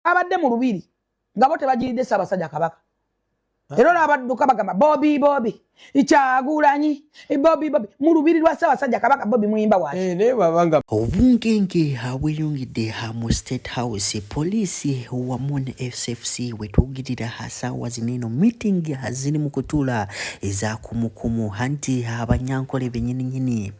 abadde mu lubiri nga bo tebagiridde Ssaabasajja Kabaka era abadduka bagamba Bobby Kyagulanyi Bobby mu lubiri lwa Ssaabasajja Kabaka Bobby muyimba waaki ne babanga obungenge abweyongedde mu State House poliisi wamu ne SFC wetugirira hasaawa zineno meeting ziri mu kutuula ezakumukumu anti abanyankole bennyininyini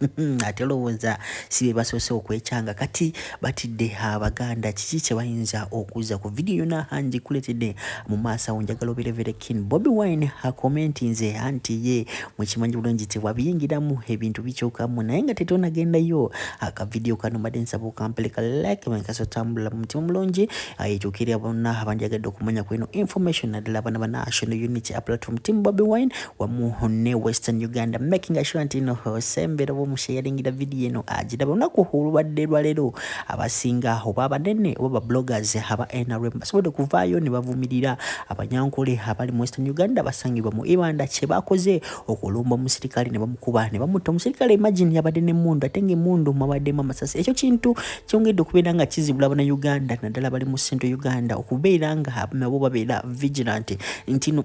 ate lowooza si be basoose okwekyanga kati batidde abaganda kiki kye bayinza okuza ku vidiyo nahangi kuletedde mu maaso awo njagala oberevere kin Bobi Wine akomentinze anti ye mukimanyi bulungi tewabiyingiramu ebintu bikyukamu naye nga tetonagendayo akavidiyo kano mbadde nsaba okampeleka like mankasotambula mu mutima mulungi ekyukirira bonna abanjagadde okumanya ku eno information naddala abana ba National Unity platform team Bobi Wine wamu ne Western Uganda making sure nti no sembera bomusharingira vidiyo eno agiraba olunaku olubadde lwaleero abasinga oba abanene oba bloggers aba NRM basobodde kuvaayo ne bavumirira abanyankole abali mu Western Uganda basangibwa mu Ibanda kye bakoze okulumba omusirikale ne bamukuba ne bamutta omusirikale imagine yabadde n'emmundu ate ng'emmundu mwabaddemu amasasi ekyo kintu kyongedde okubeera nga kizibula bana Uganda naddala bali mu Central Uganda okubeera nga nabo babeera vigilant nti no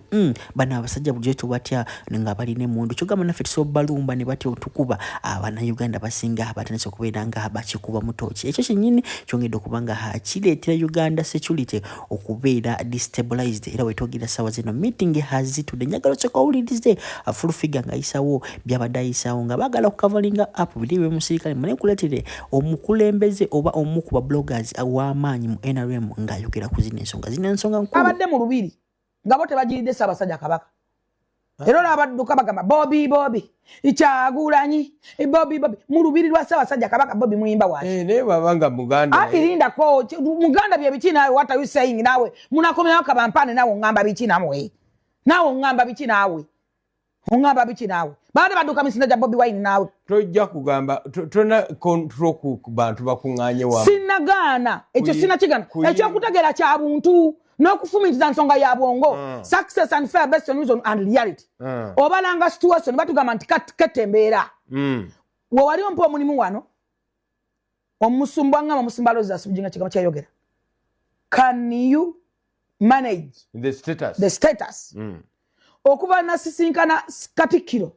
bana abasajja bujetu batya nga bali n'emmundu kyogamba naffe tusobalumba ne batya otukuba abana Uganda basinga batanese okubeera nga bakikuba mutoki ekyo kinnyini kyongedde okuba nga kireetera Uganda security okubeera destabilized era wetwogira sawa zino meeting hazitudde njagala kyokka owulirize full figure nga ayisawo byabadde ayisawo nga baagala okukavalinga up biriwe musirikale mune kuletere omukulembeze oba omu ku bloggers w'amaanyi mu NRM ng'ayogera ku zino ensonga nkulu abadde mu lubiri nga bo tebagiridde Ssaabasajja Kabaka era abadduka bagamba Bobby Kyagulanyi Bobby mu lubiri lwa Ssaabasajja Kabaka Bobby muyimba waaki ne babanga muganda irindako muganda bye biki nawe what are you saying nawe munakomyawo kabampane nawe ngamba biki nawe ngamba biki nawe ongamba biki nawe baade badduka misinda gya Bobi Wine nawe tojja kugamba tona control ku bantu bakuŋŋaanye wa sinagaana ekyo sinakigana ekyokutegeera kya buntu n'okufumitiza nsonga ya bwongo success and fair based on reason and reality obalanga situation batugamba nti ketembeera we wali ompa omulimu wano omusumba ngamba omusumba loza asubujinga kigamba kyayogera can you manage the status okuba nasisinkana Katikkiro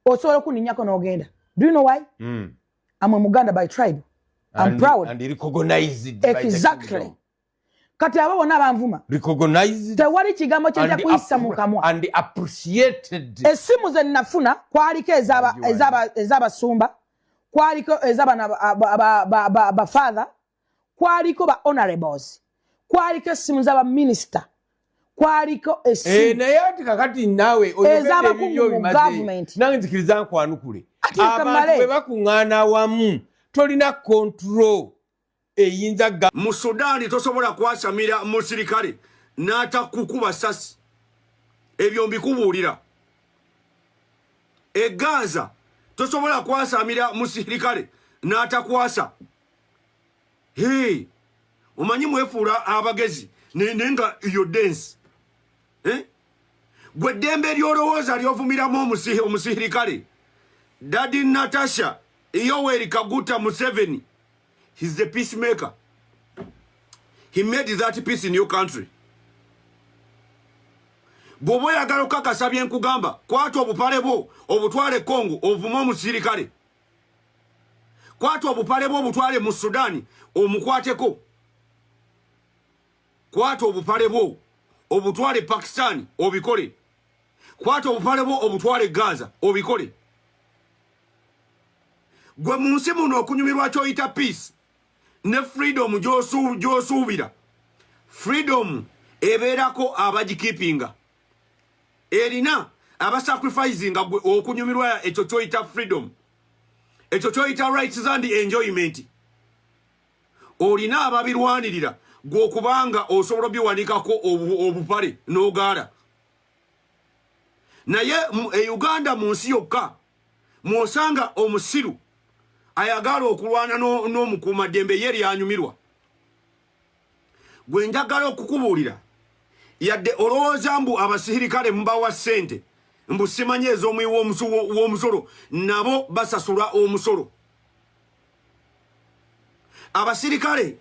osobola okuninnyako n'ogenda do you know why I'm a Muganda by tribe I'm proud and recognized exactly kati abo bonna abanvuma recognized tewali kigambo kyajja kuyisa mu kamwa and appreciated essimu ze nnafuna kwaliko ez'abasumba kwaliko ez'abafather kwaliko ba honorables kwaliko essimu z'abaminister kwaliko essimu naye ati kakati naawe ez'abakungu mu government nange nzikiriza nkwanukule abantu bwe bakuŋŋaana wamu tolina control eyinza mu Sudani tosobola kwasamira musirikale n'atakukuba sasi ebyo mbikubuulira e Gaza tosobola kwasamira musirikale n'atakwasa omanyi mwefuula abagezi nenga yo dance gwe ddembe ly'olowooza ly'ovumiramu omusirikale Daddy Natasha Yoweri Kaguta Museveni he's the peacemaker. He made that peace in your country. Bobo yagala okukakasa bye nkugamba kwata obupale bwo obutwale Congo ovuma omusirikale kwata obupale bwo obutwale mu Sudani omukwateko kwata obupale bwo obutwale Pakistan obikole kwata obupale bwo obutwale Gaza obikole gwe mu nsi muno okunyumirwa kyoyita peace ne freedom gy'osuubira freedom ebeerako abagikeepinga erina abasacrificinga gwe okunyumirwa ekyo kyoyita freedom ekyo kyoyita rights and enjoyment olina ababirwanirira gwe okubanga osobola biwanikako obupale n'ogaala naye e Uganda mu nsi yokka mwosanga omusiru ayagala okulwana n'omukuumaddembe ye lyanyumirwa gwe njagala okukubuulira yadde olowooza mbu abasirikale mbawa ssente mbu simanye ez'omuyi w'omusolo nabo basasula omusolo abasirikale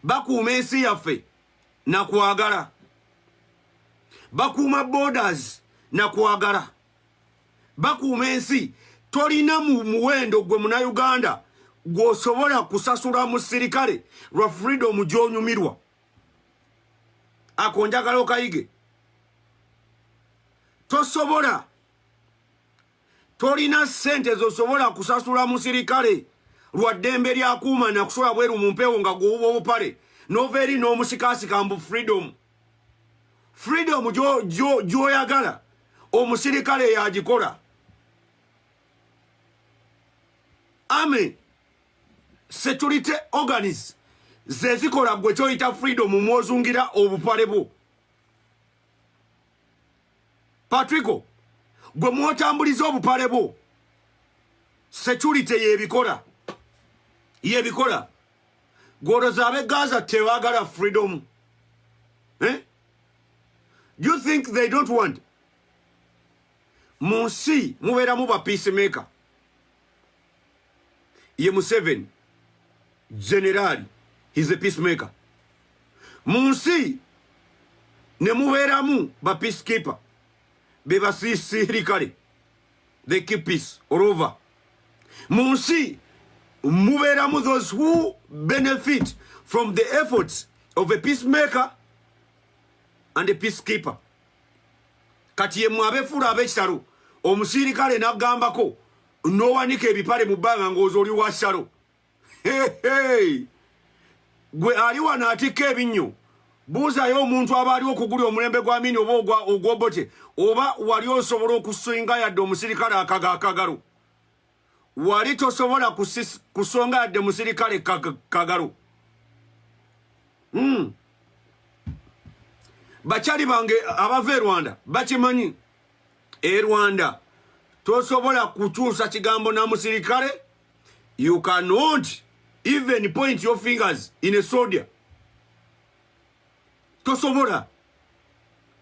bakuuma ensi yaffe nakwagala, bakuuma borders nakwagala, bakuuma ensi. Tolina mu muwendo gwe Munnayuganda gw'osobola kusasula mu sirikale lwa freedom gy'onyumirwa. Ako njagala okayige. Tosobola. Tolina ssente z'osobola kusasula mu sirikale lwa ddembe lyakuuma nakusola bweru mu mpewo nga gw'obuba obupale n'ova eri n'omusikaasika mbu freedom. Freedom gy'oyagala omusirikale yagikola. Army security organs zezikola gwe kyoyita freedom mwozungira obupale bwo. Patrico, gwe mwotambuliza obupale bwo security yebikola. Gwoloza abe Gaza tebagala freedom. Do you think they don't want? Munsi mubeeramu ba peacemaker. Ye Museveni general, he's a peacemaker. Munsi ne mubeeramu ba peacekeeper. Beba sirikale. They keep peace all over. Munsi mubeeramu those who benefit from the efforts of a peacemaker and a peacekeeper. Kati ye mwabefuula ab'ekitalo omusirikale n'agambako n'owanika ebipale mu bbanga ng'oza oli wa ssalo. Gwe ali wano atikka ebinnyo. Buuzayo omuntu aba aliwo okugula omulembe gwa Amini oba ogw'Obote, oba wali osobola okusinga yadde omusirikale akagalo. Wali tosobola kusonga yadde musirikale kagalo. Bakyali bange abava e Rwanda bakimanyi. E Rwanda tosobola kukyusa kigambo na musirikale. You cannot even point your fingers in a soldier. Tosobola.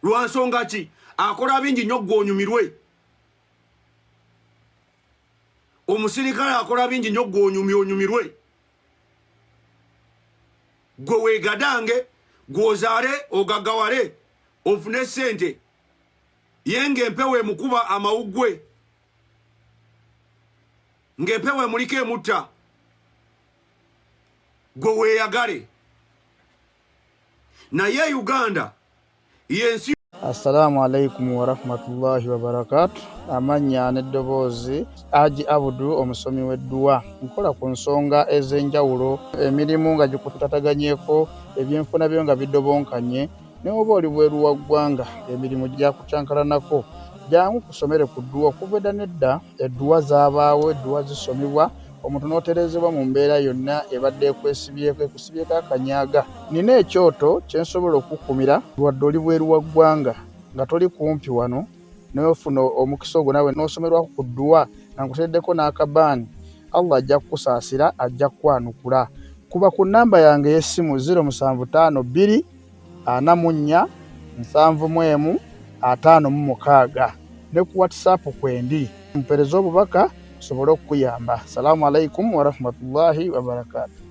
Lwansonga ki akola bingi nnyo gw'onyumirwe. Omusirikale akola bingi nnyo gw'onyumirwe. Gwe weegadange, gw'ozaale ogagawale, ofune ssente. Ye ng'empewo emukuba amawuggwe. Ng'empewo emuliko emutta. Gwe weeyagale. Naye Uganda yensi. Assalamu alaikum wa rahmatullahi wa barakatuh. Amanya n'eddoboozi Haji Abudu omusomi w'edduwa. Nkola ku nsonga ez'enjawulo, emirimu nga gikutataganyeko, ebyenfuna byo nga bidobonkanye, ne oba oli bweru wa ggwanga emirimu gyakucankalanako. Jangu kusomere ku dduwa. Okuva edda nedda edduwa zaabaawo, edduwa zisomibwa, omuntu n'oterezebwa mu mbeera yonna ebadde ekusibyeko akanyaaga. Nina ekyoto kye nsobola okukumira wadde oli bweru wa ggwanga nga toli kumpi wano n'ofuna omukisa ogwo nawe n'osomerwako ku dduwa nga nkuteddeko n'akabaani. Allah ajja kukusaasira, ajja kukwanukula. Kuba ku nnamba yange y'essimu 075 2 44 751 ne ku WhatsApp kwendi. Mpereza obubaka sobole okuyamba. Assalamu alaikum wa rahmatullahi wa barakatuh.